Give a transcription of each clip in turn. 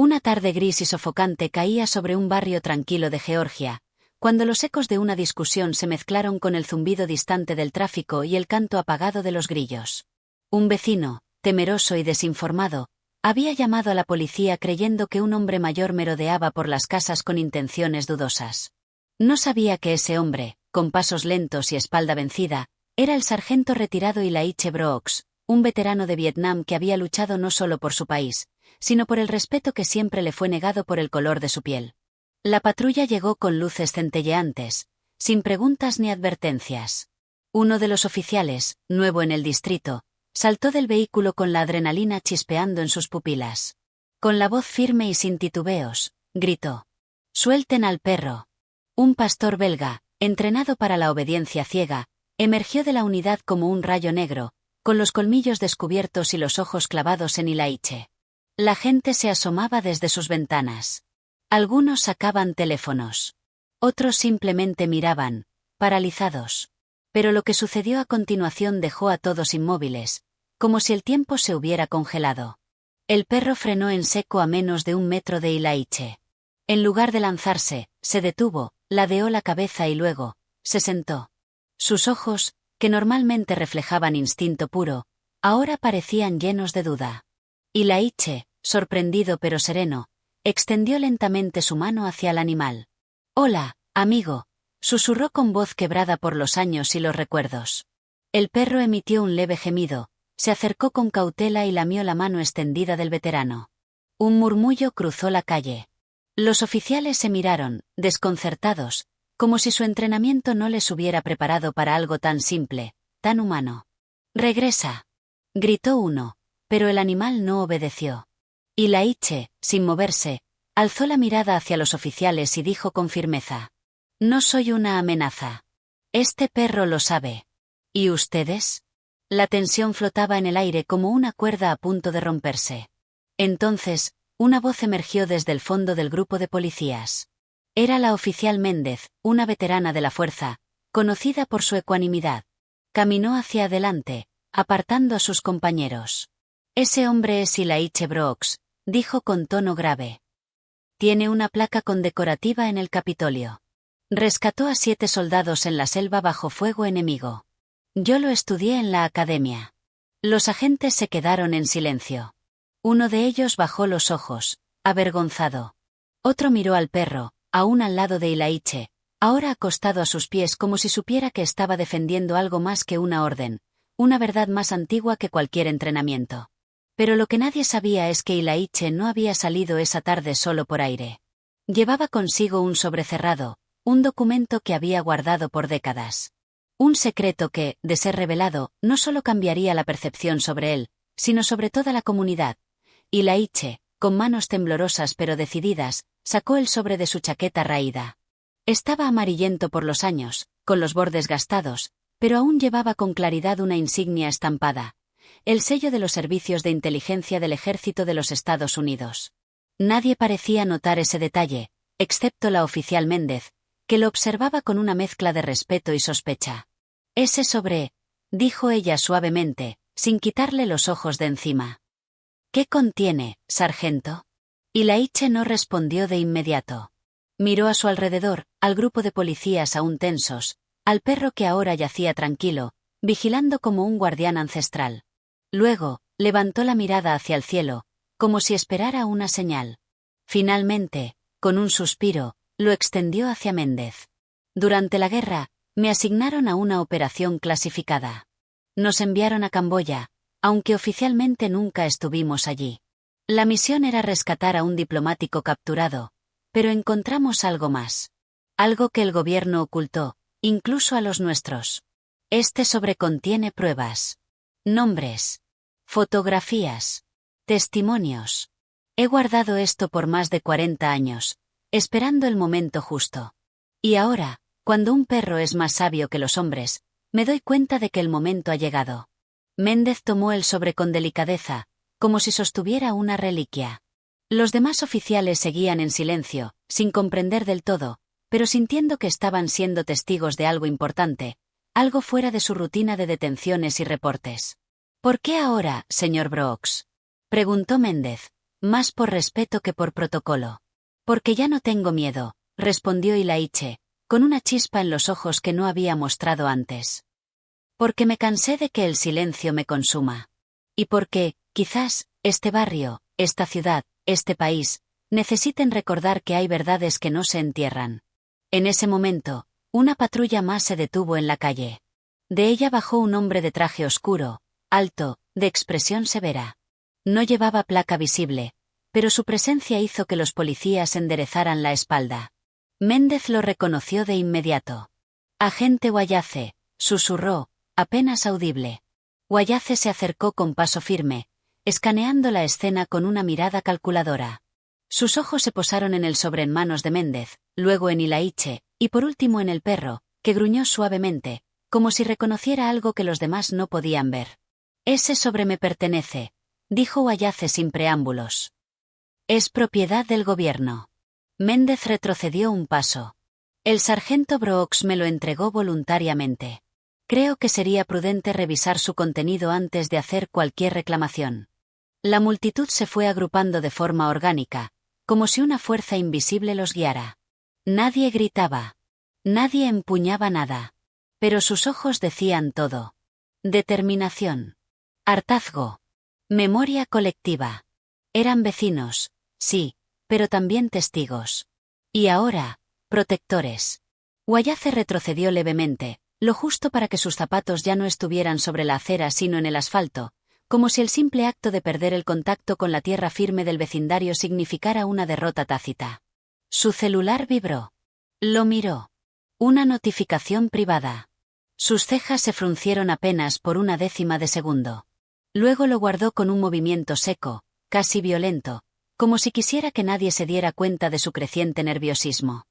Una tarde gris y sofocante caía sobre un barrio tranquilo de Georgia, cuando los ecos de una discusión se mezclaron con el zumbido distante del tráfico y el canto apagado de los grillos. Un vecino, temeroso y desinformado, había llamado a la policía creyendo que un hombre mayor merodeaba por las casas con intenciones dudosas. No sabía que ese hombre, con pasos lentos y espalda vencida, era el sargento retirado Ilaiche Brooks, un veterano de Vietnam que había luchado no solo por su país, sino por el respeto que siempre le fue negado por el color de su piel. La patrulla llegó con luces centelleantes, sin preguntas ni advertencias. Uno de los oficiales, nuevo en el distrito, saltó del vehículo con la adrenalina chispeando en sus pupilas. Con la voz firme y sin titubeos, gritó: «¡Suelten al perro!». Un pastor belga, entrenado para la obediencia ciega, emergió de la unidad como un rayo negro, con los colmillos descubiertos y los ojos clavados en Ilaiche. La gente se asomaba desde sus ventanas. Algunos sacaban teléfonos. Otros simplemente miraban, paralizados. Pero lo que sucedió a continuación dejó a todos inmóviles, como si el tiempo se hubiera congelado. El perro frenó en seco a menos de 1 metro de Ilaiche. En lugar de lanzarse, se detuvo, ladeó la cabeza y luego se sentó. Sus ojos, que normalmente reflejaban instinto puro, ahora parecían llenos de duda. Ilaiche, sorprendido pero sereno, extendió lentamente su mano hacia el animal. «Hola, amigo», susurró con voz quebrada por los años y los recuerdos. El perro emitió un leve gemido, se acercó con cautela y lamió la mano extendida del veterano. Un murmullo cruzó la calle. Los oficiales se miraron, desconcertados, como si su entrenamiento no les hubiera preparado para algo tan simple, tan humano. «Regresa», gritó uno, pero el animal no obedeció. Ilaiche, sin moverse, alzó la mirada hacia los oficiales y dijo con firmeza: «No soy una amenaza. Este perro lo sabe. ¿Y ustedes?». La tensión flotaba en el aire como una cuerda a punto de romperse. Entonces, una voz emergió desde el fondo del grupo de policías. Era la oficial Méndez, una veterana de la fuerza, conocida por su ecuanimidad. Caminó hacia adelante, apartando a sus compañeros. «Ese hombre es Ilaiche Brooks», dijo con tono grave. «Tiene una placa condecorativa en el Capitolio. Rescató a 7 soldados en la selva bajo fuego enemigo. Yo lo estudié en la academia». Los agentes se quedaron en silencio. Uno de ellos bajó los ojos, avergonzado. Otro miró al perro, aún al lado de Ilaiche, ahora acostado a sus pies como si supiera que estaba defendiendo algo más que una orden, una verdad más antigua que cualquier entrenamiento. Pero lo que nadie sabía es que Ilaiche no había salido esa tarde solo por aire. Llevaba consigo un sobre cerrado, un documento que había guardado por décadas. Un secreto que, de ser revelado, no solo cambiaría la percepción sobre él, sino sobre toda la comunidad. Ilaiche, con manos temblorosas pero decididas, sacó el sobre de su chaqueta raída. Estaba amarillento por los años, con los bordes gastados, pero aún llevaba con claridad una insignia estampada: el sello de los servicios de inteligencia del Ejército de los Estados Unidos. Nadie parecía notar ese detalle, excepto la oficial Méndez, que lo observaba con una mezcla de respeto y sospecha. «Ese sobre», dijo ella suavemente, sin quitarle los ojos de encima. «¿Qué contiene, sargento?». Ilaiche no respondió de inmediato. Miró a su alrededor, al grupo de policías aún tensos, al perro que ahora yacía tranquilo, vigilando como un guardián ancestral. Luego, levantó la mirada hacia el cielo, como si esperara una señal. Finalmente, con un suspiro, lo extendió hacia Méndez. «Durante la guerra, me asignaron a una operación clasificada. Nos enviaron a Camboya, aunque oficialmente nunca estuvimos allí. La misión era rescatar a un diplomático capturado, pero encontramos algo más. Algo que el gobierno ocultó, incluso a los nuestros. Este sobre contiene pruebas. Nombres. Fotografías. Testimonios. He guardado esto por más de 40 años, esperando el momento justo. Y ahora, cuando un perro es más sabio que los hombres, me doy cuenta de que el momento ha llegado». Méndez tomó el sobre con delicadeza, como si sostuviera una reliquia. Los demás oficiales seguían en silencio, sin comprender del todo, pero sintiendo que estaban siendo testigos de algo importante, algo fuera de su rutina de detenciones y reportes. «¿Por qué ahora, señor Brooks?», preguntó Méndez, Más por respeto que por protocolo. Porque ya no tengo miedo, respondió Ilaiche, con una chispa en los ojos que no había mostrado antes. Porque me cansé de que el silencio me consuma. Y porque, quizás, este barrio, esta ciudad, este país, necesiten recordar que hay verdades que no se entierran. En ese momento, una patrulla más se detuvo en la calle. De ella bajó un hombre de traje oscuro, alto, de expresión severa. No llevaba placa visible, pero su presencia hizo que los policías enderezaran la espalda. Méndez lo reconoció de inmediato. «Agente Guayace», susurró, apenas audible. Guayace se acercó con paso firme, escaneando la escena con una mirada calculadora. Sus ojos se posaron en el sobremanos de Méndez, luego en Ilaiche, y por último en el perro, que gruñó suavemente, como si reconociera algo que los demás no podían ver. «Ese sobre me pertenece», dijo Guayace sin preámbulos. «Es propiedad del gobierno». Méndez retrocedió un paso. «El sargento Brooks me lo entregó voluntariamente. Creo que sería prudente revisar su contenido antes de hacer cualquier reclamación». La multitud se fue agrupando de forma orgánica, como si una fuerza invisible los guiara. Nadie gritaba. Nadie empuñaba nada. Pero sus ojos decían todo. Determinación. Hartazgo. Memoria colectiva. Eran vecinos, sí, pero también testigos. Y ahora, protectores. Guayace retrocedió levemente, lo justo para que sus zapatos ya no estuvieran sobre la acera sino en el asfalto, como si el simple acto de perder el contacto con la tierra firme del vecindario significara una derrota tácita. Su celular vibró. Lo miró. Una notificación privada. Sus cejas se fruncieron apenas por una décima de segundo. Luego lo guardó con un movimiento seco, casi violento, como si quisiera que nadie se diera cuenta de su creciente nerviosismo.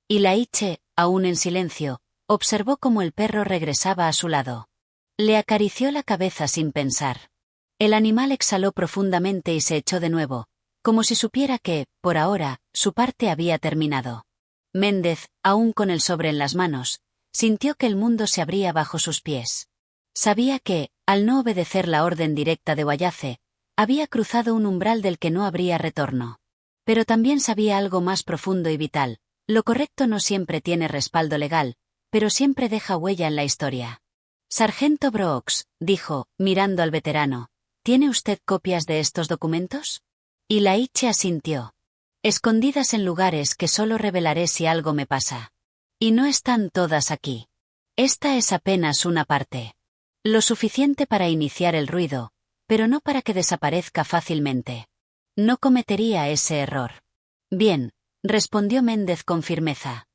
Ilaiche, aún en silencio, observó cómo el perro regresaba a su lado. Le acarició la cabeza sin pensar. El animal exhaló profundamente y se echó de nuevo, como si supiera que, por ahora, su parte había terminado. Méndez, aún con el sobre en las manos, sintió que el mundo se abría bajo sus pies. Sabía que, al no obedecer la orden directa de Guayace, había cruzado un umbral del que no habría retorno. Pero también sabía algo más profundo y vital: lo correcto no siempre tiene respaldo legal, pero siempre deja huella en la historia. «Sargento Brooks», dijo, mirando al veterano, «¿tiene usted copias de estos documentos?» Ilaiche asintió. «Escondidas en lugares que solo revelaré si algo me pasa. Y no están todas aquí. Esta es apenas una parte. Lo suficiente para iniciar el ruido, pero no para que desaparezca fácilmente. No cometería ese error». «Bien», respondió Méndez con firmeza.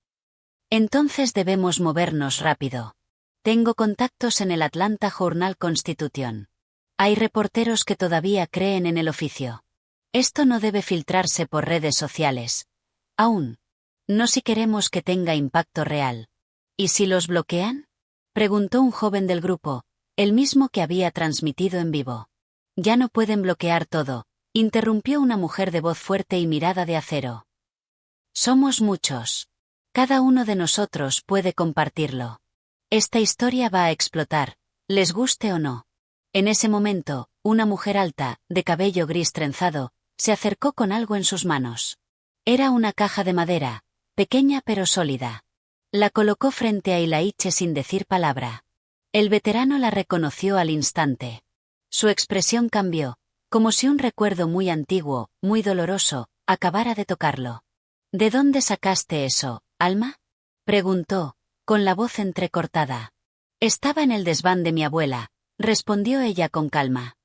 «Entonces debemos movernos rápido. Tengo contactos en el Atlanta Journal-Constitution. Hay reporteros que todavía creen en el oficio. Esto no debe filtrarse por redes sociales. Aún. No si queremos que tenga impacto real». «¿Y si los bloquean?», preguntó un joven del grupo, el mismo que había transmitido en vivo. «Ya no pueden bloquear todo», interrumpió una mujer de voz fuerte y mirada de acero. «Somos muchos. Cada uno de nosotros puede compartirlo. Esta historia va a explotar, les guste o no». En ese momento, una mujer alta, de cabello gris trenzado, se acercó con algo en sus manos. Era una caja de madera, pequeña pero sólida. La colocó frente a Ilaiche sin decir palabra. El veterano la reconoció al instante. Su expresión cambió, como si un recuerdo muy antiguo, muy doloroso, acabara de tocarlo. «¿De dónde sacaste eso, Alma?», preguntó, con la voz entrecortada. «Estaba en el desván de mi abuela», respondió ella con calma.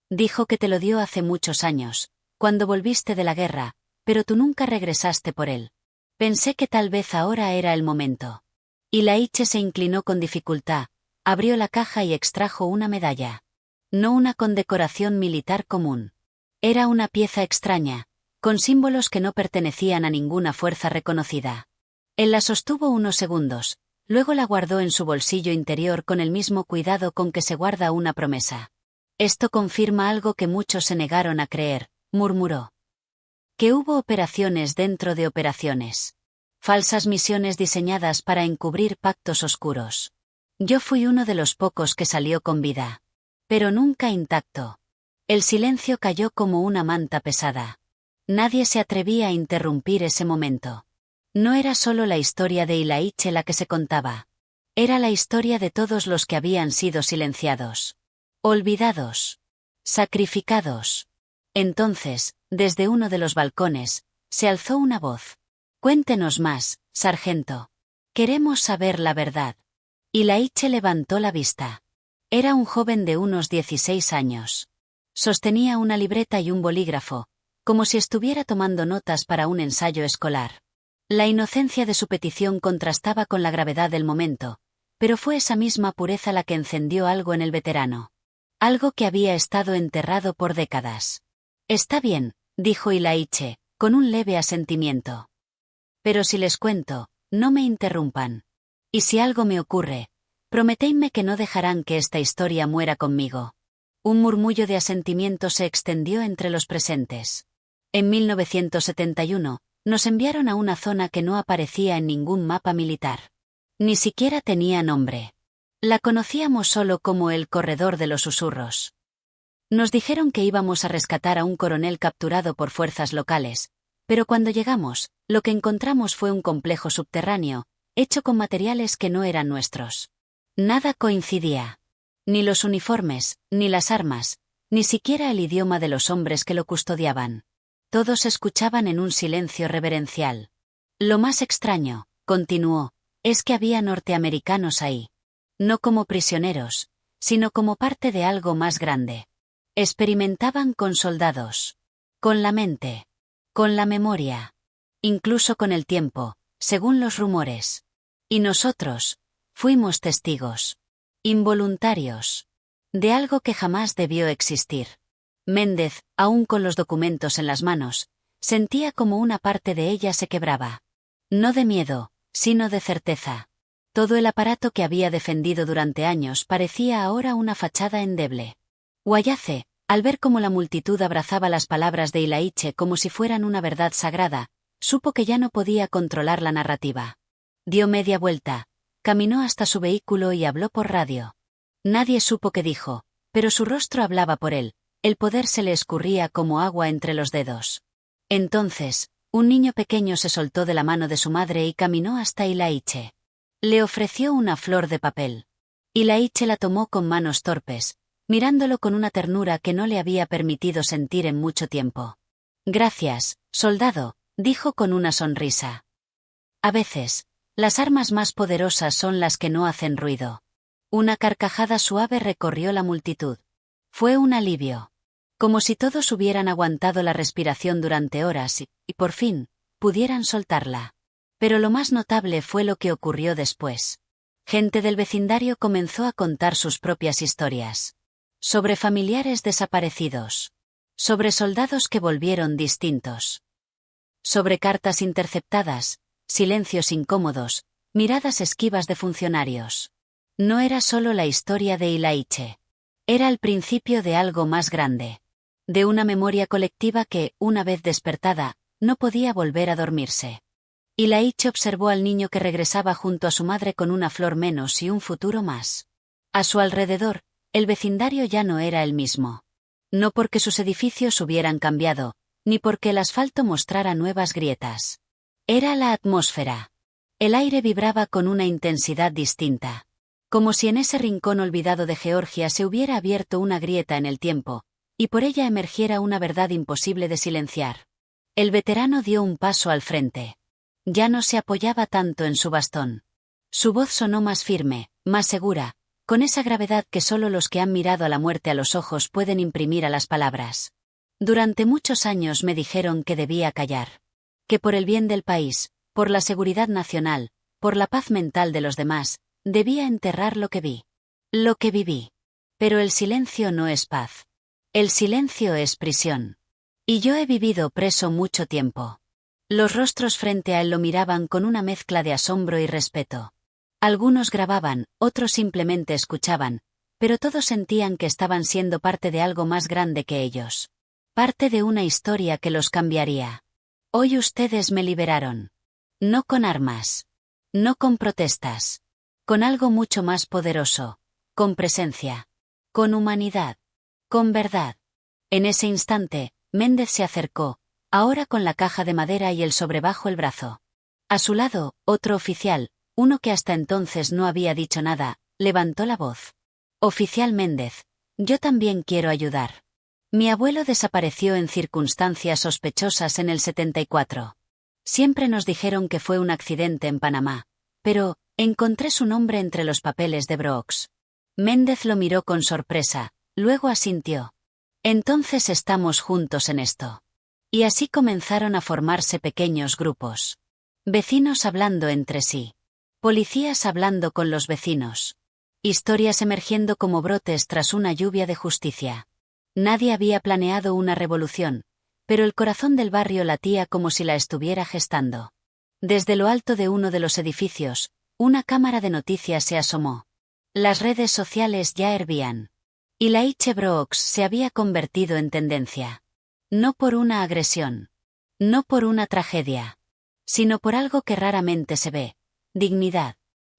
«Dijo que te lo dio hace muchos años, cuando volviste de la guerra, pero tú nunca regresaste por él. Pensé que tal vez ahora era el momento». Ilaiche se inclinó con dificultad, abrió la caja y extrajo una medalla. No una condecoración militar común. Era una pieza extraña, con símbolos que no pertenecían a ninguna fuerza reconocida. Él la sostuvo unos segundos, luego la guardó en su bolsillo interior con el mismo cuidado con que se guarda una promesa. «Esto confirma algo que muchos se negaron a creer», murmuró. «Que hubo operaciones dentro de operaciones. Falsas misiones diseñadas para encubrir pactos oscuros. Yo fui uno de los pocos que salió con vida. Pero nunca intacto». El silencio cayó como una manta pesada. Nadie se atrevía a interrumpir ese momento. No era solo la historia de Ilaiche la que se contaba. Era la historia de todos los que habían sido silenciados. Olvidados. Sacrificados. Entonces, desde uno de los balcones, se alzó una voz. «Cuéntenos más, sargento. Queremos saber la verdad». Ilaiche levantó la vista. Era un joven de unos 16 años. Sostenía una libreta y un bolígrafo, como si estuviera tomando notas para un ensayo escolar. La inocencia de su petición contrastaba con la gravedad del momento, pero fue esa misma pureza la que encendió algo en el veterano. Algo que había estado enterrado por décadas. «Está bien», dijo Ilaiche, con un leve asentimiento. «Pero si les cuento, no me interrumpan. Y si algo me ocurre, prometedme que no dejarán que esta historia muera conmigo». Un murmullo de asentimiento se extendió entre los presentes. En 1971, nos enviaron a una zona que no aparecía en ningún mapa militar. Ni siquiera tenía nombre. La conocíamos solo como el Corredor de los Susurros. Nos dijeron que íbamos a rescatar a un coronel capturado por fuerzas locales, pero cuando llegamos, lo que encontramos fue un complejo subterráneo, hecho con materiales que no eran nuestros. Nada coincidía. Ni los uniformes, ni las armas, ni siquiera el idioma de los hombres que lo custodiaban. Todos escuchaban en un silencio reverencial. Lo más extraño, continuó, es que había norteamericanos ahí. No como prisioneros, sino como parte de algo más grande. Experimentaban con soldados. Con la mente. Con la memoria. Incluso con el tiempo, según los rumores. Y nosotros, fuimos testigos. Involuntarios. De algo que jamás debió existir. Méndez, aún con los documentos en las manos, sentía como una parte de ella se quebraba. No de miedo, sino de certeza. Todo el aparato que había defendido durante años parecía ahora una fachada endeble. Guayace, al ver cómo la multitud abrazaba las palabras de Ilaiche como si fueran una verdad sagrada, supo que ya no podía controlar la narrativa. Dio media vuelta, caminó hasta su vehículo y habló por radio. Nadie supo qué dijo, pero su rostro hablaba por él, el poder se le escurría como agua entre los dedos. Entonces, un niño pequeño se soltó de la mano de su madre y caminó hasta Ilaiche. Le ofreció una flor de papel. Ilaiche la tomó con manos torpes, mirándolo con una ternura que no le había permitido sentir en mucho tiempo. «Gracias, soldado», dijo con una sonrisa. A veces, las armas más poderosas son las que no hacen ruido. Una carcajada suave recorrió la multitud. Fue un alivio. Como si todos hubieran aguantado la respiración durante horas y por fin, pudieran soltarla. Pero lo más notable fue lo que ocurrió después. Gente del vecindario comenzó a contar sus propias historias. Sobre familiares desaparecidos. Sobre soldados que volvieron distintos. Sobre cartas interceptadas, silencios incómodos, miradas esquivas de funcionarios. No era solo la historia de Ilaiche. Era el principio de algo más grande. De una memoria colectiva que, una vez despertada, no podía volver a dormirse. Ilaiche observó al niño que regresaba junto a su madre con una flor menos y un futuro más. A su alrededor, el vecindario ya no era el mismo. No porque sus edificios hubieran cambiado, ni porque el asfalto mostrara nuevas grietas. Era la atmósfera. El aire vibraba con una intensidad distinta. Como si en ese rincón olvidado de Georgia se hubiera abierto una grieta en el tiempo, y por ella emergiera una verdad imposible de silenciar. El veterano dio un paso al frente. Ya no se apoyaba tanto en su bastón. Su voz sonó más firme, más segura, con esa gravedad que solo los que han mirado a la muerte a los ojos pueden imprimir a las palabras. Durante muchos años me dijeron que debía callar. Que por el bien del país, por la seguridad nacional, por la paz mental de los demás, debía enterrar lo que vi. Lo que viví. Pero el silencio no es paz. El silencio es prisión. Y yo he vivido preso mucho tiempo. Los rostros frente a él lo miraban con una mezcla de asombro y respeto. Algunos grababan, otros simplemente escuchaban, pero todos sentían que estaban siendo parte de algo más grande que ellos. Parte de una historia que los cambiaría. Hoy ustedes me liberaron. No con armas. No con protestas. Con algo mucho más poderoso. Con presencia. Con humanidad. Con verdad. En ese instante, Méndez se acercó, ahora con la caja de madera y el sobre bajo el brazo. A su lado, otro oficial, uno que hasta entonces no había dicho nada, levantó la voz. Oficial Méndez, yo también quiero ayudar. Mi abuelo desapareció en circunstancias sospechosas en el 74. Siempre nos dijeron que fue un accidente en Panamá, pero encontré su nombre entre los papeles de Brooks. Méndez lo miró con sorpresa, luego asintió. Entonces estamos juntos en esto. Y así comenzaron a formarse pequeños grupos. Vecinos hablando entre sí. Policías hablando con los vecinos. Historias emergiendo como brotes tras una lluvia de justicia. Nadie había planeado una revolución, pero el corazón del barrio latía como si la estuviera gestando. Desde lo alto de uno de los edificios, una cámara de noticias se asomó. Las redes sociales ya hervían. Y la H. Brooks se había convertido en tendencia. No por una agresión. No por una tragedia. Sino por algo que raramente se ve. Dignidad.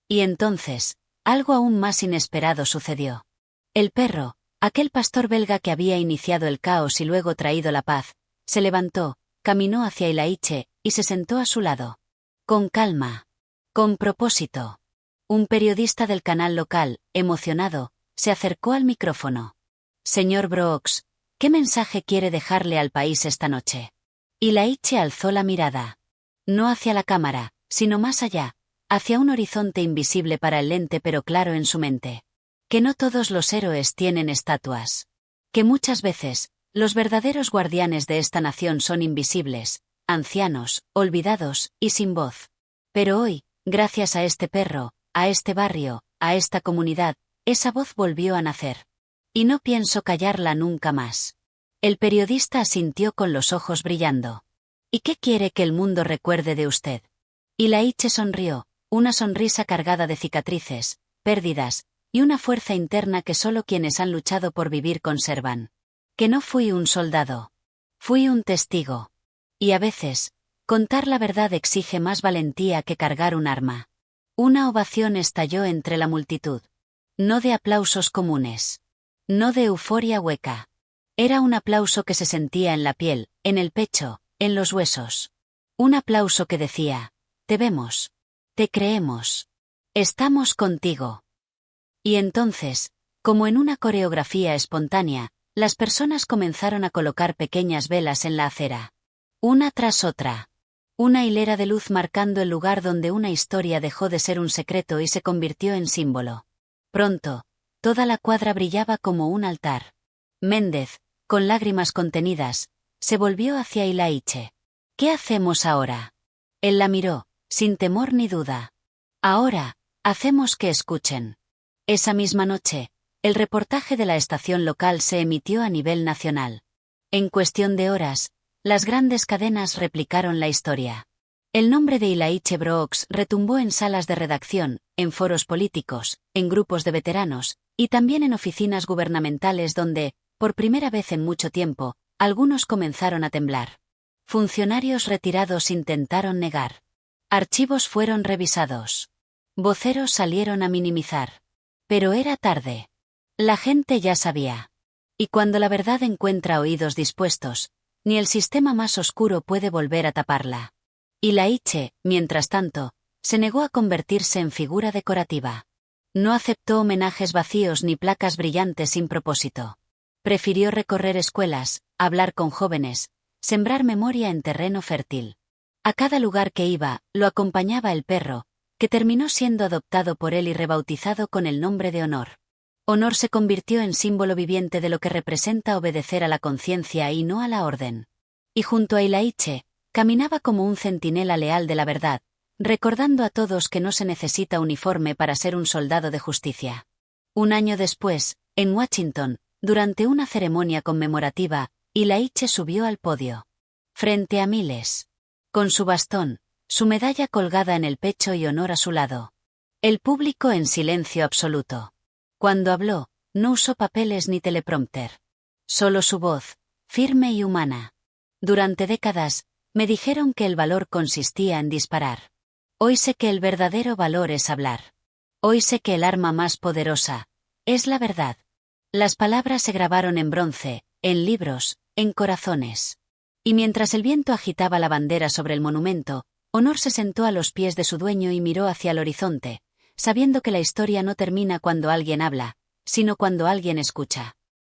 Y entonces, algo aún más inesperado sucedió. El perro, aquel pastor belga que había iniciado el caos y luego traído la paz, se levantó, caminó hacia Ilaiche, y se sentó a su lado. Con calma. Con propósito. Un periodista del canal local, emocionado, se acercó al micrófono. Señor Brooks, ¿qué mensaje quiere dejarle al país esta noche? Ilaiche alzó la mirada. No hacia la cámara, sino más allá, hacia un horizonte invisible para el lente pero claro en su mente. Que no todos los héroes tienen estatuas. Que muchas veces, los verdaderos guardianes de esta nación son invisibles, ancianos, olvidados, y sin voz. Pero hoy, gracias a este perro, a este barrio, a esta comunidad, esa voz volvió a nacer. Y no pienso callarla nunca más. El periodista asintió con los ojos brillando. ¿Y qué quiere que el mundo recuerde de usted? Ilaiche sonrió, una sonrisa cargada de cicatrices, pérdidas, y una fuerza interna que solo quienes han luchado por vivir conservan. Que no fui un soldado. Fui un testigo. Y a veces, contar la verdad exige más valentía que cargar un arma. Una ovación estalló entre la multitud. No de aplausos comunes. No de euforia hueca. Era un aplauso que se sentía en la piel, en el pecho, en los huesos. Un aplauso que decía, te vemos. Te creemos. Estamos contigo. Y entonces, como en una coreografía espontánea, las personas comenzaron a colocar pequeñas velas en la acera. Una tras otra. Una hilera de luz marcando el lugar donde una historia dejó de ser un secreto y se convirtió en símbolo. Pronto, toda la cuadra brillaba como un altar. Méndez, con lágrimas contenidas, se volvió hacia Ilaiche. ¿Qué hacemos ahora? Él la miró, sin temor ni duda. Ahora, hacemos que escuchen. Esa misma noche, el reportaje de la estación local se emitió a nivel nacional. En cuestión de horas, las grandes cadenas replicaron la historia. El nombre de Ilaiche Brooks retumbó en salas de redacción, en foros políticos, en grupos de veteranos, y también en oficinas gubernamentales donde, por primera vez en mucho tiempo, algunos comenzaron a temblar. Funcionarios retirados intentaron negar. Archivos fueron revisados. Voceros salieron a minimizar. Pero era tarde. La gente ya sabía. Y cuando la verdad encuentra oídos dispuestos, ni el sistema más oscuro puede volver a taparla. Ilaiche, mientras tanto, se negó a convertirse en figura decorativa. No aceptó homenajes vacíos ni placas brillantes sin propósito. Prefirió recorrer escuelas, hablar con jóvenes, sembrar memoria en terreno fértil. A cada lugar que iba, lo acompañaba el perro, que terminó siendo adoptado por él y rebautizado con el nombre de Honor. Honor se convirtió en símbolo viviente de lo que representa obedecer a la conciencia y no a la orden. Y junto a Ilaiche, caminaba como un centinela leal de la verdad, recordando a todos que no se necesita uniforme para ser un soldado de justicia. Un año después, en Washington, durante una ceremonia conmemorativa, Ilaiche subió al podio. Frente a miles. Con su bastón, su medalla colgada en el pecho y Honor a su lado. El público en silencio absoluto. Cuando habló, no usó papeles ni teleprompter. Solo su voz, firme y humana. Durante décadas, me dijeron que el valor consistía en disparar. Hoy sé que el verdadero valor es hablar. Hoy sé que el arma más poderosa es la verdad. Las palabras se grabaron en bronce, en libros, en corazones. Y mientras el viento agitaba la bandera sobre el monumento, Honor se sentó a los pies de su dueño y miró hacia el horizonte, sabiendo que la historia no termina cuando alguien habla, sino cuando alguien escucha.